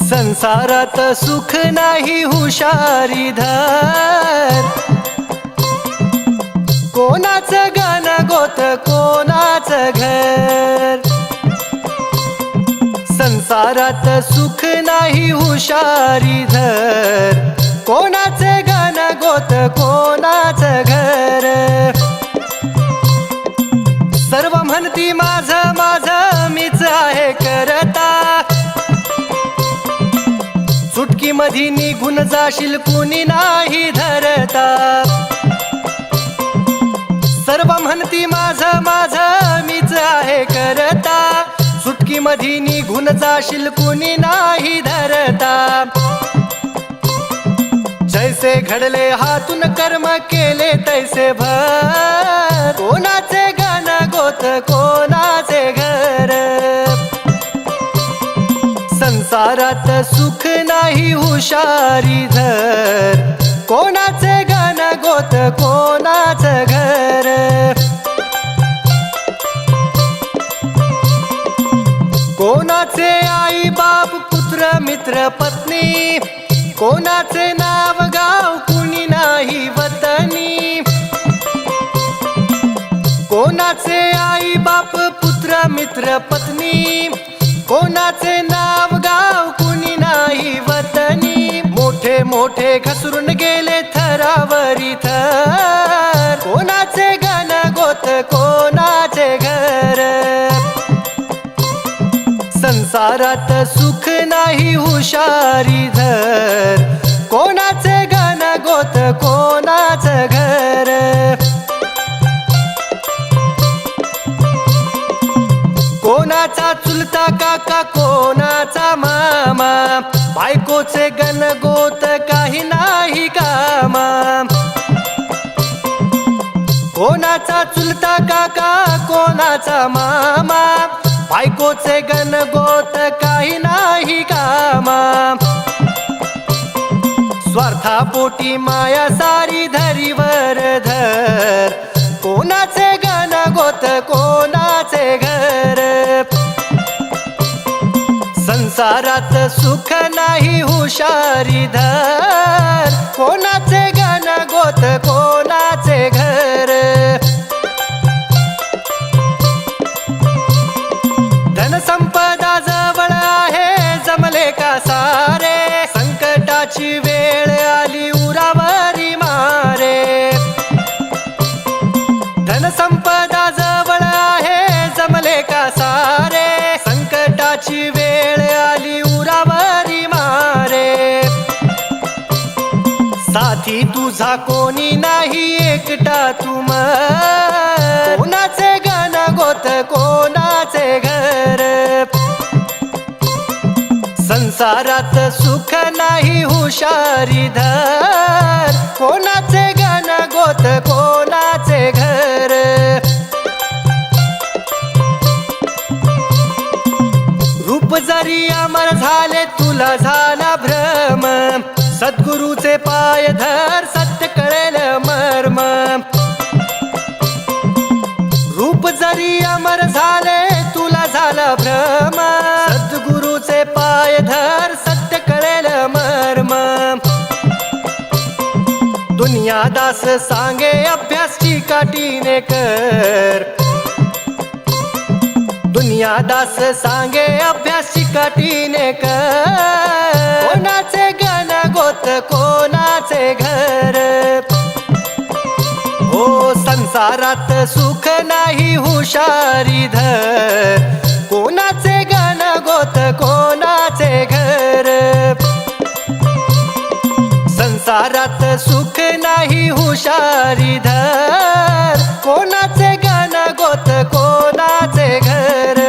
संसारात सुख नाही हुशारी धर, कोणाचं गाणं गोत कोणाचं घर. संसारात सुख नाही हुशारी धर, कोणाचे गाणं गोत कोणाचं घर. सर्व म्हणती माझं माझं मीच आहे करता, चुटकी मधी निघून जाशील कुणी नाही धरता. सर्व म्हणती माझं माझं मीच आहे करता, चुटकी मधी निघून जाशील कुणी नाही धरता. जैसे घडले हातून कर्म केले तैसे भर, कोणाचे गाणं गोत कोणाचे घर. संसारात सुख नाही हुशारी धर, कोणाचे गाणं गोत कोणाचं घर. कोणाचे आई बाप पुत्र मित्र पत्नी, कोणाचे नाव गाव कुणी नाही वतनी. कोणाचे आई बाप पुत्र मित्र पत्नी, कोणाचे नाव गाव कुणी नाही वतनी. मोठे मोठे घसरून गेले थरावरी थर, कोणाचे गाणं गोत कोणाचे घर. संसारात सुख नाही हुशारी धर, कोणाचे गाणं गोत कोणाचं घर. कोणाचा चुलता काका कोणाचा मामा, बायकोचे गण गोत काही नाही कामा. कोणाचा चुलता काका कोणाचा मामा, बायकोचे गण गोत काही नाही कामा. स्वार्थापोटी माया सारी धरीवर धर, कोणाचे गाणं गोत कोणाचे घर. संसारात सुख नाही हुशारी धर, कोणाचे गाणं गोत कोणाचे घर. धनसंपदा जवळ आहे जमले का सारे, संकटाची वेळ आली उरावरी मारे. धनसंपदा जवळ आहे जमले का सारे, संकटाची वेळ आली उरावरी मारे. साथी तुझा कोणी नाही एकटा तू मर, कोणाचे गाणं गोत कोणाचे घर. संसारात सुख नाही हुशारी धर, कोणाचे गाणं गोत कोणाचे घर. रूप जरी अमर झाले तुला झाला भ्रम, सद्गुरूचे पाय धर सत्य कळेल मर्म. रूप जरी अमर झाले तुला झाला भ्रम, सद्गुरूचे पाय धर सत्य कळेल मर्म. दुनियादास सांगे अभ्यास चिकाटीने कर, दुनियादास सांगे अभ्यास चिकाटीने कर. कोणाचे गाणं गोत कोणाचे घर. हो संसारात सुख नाही हुशारी धर, कोणाचे गाणं गोत कोणाचे घर. संसारात सुख नाही हुशारी धर, कोणाचे गाणं गोत कोणाचे घर.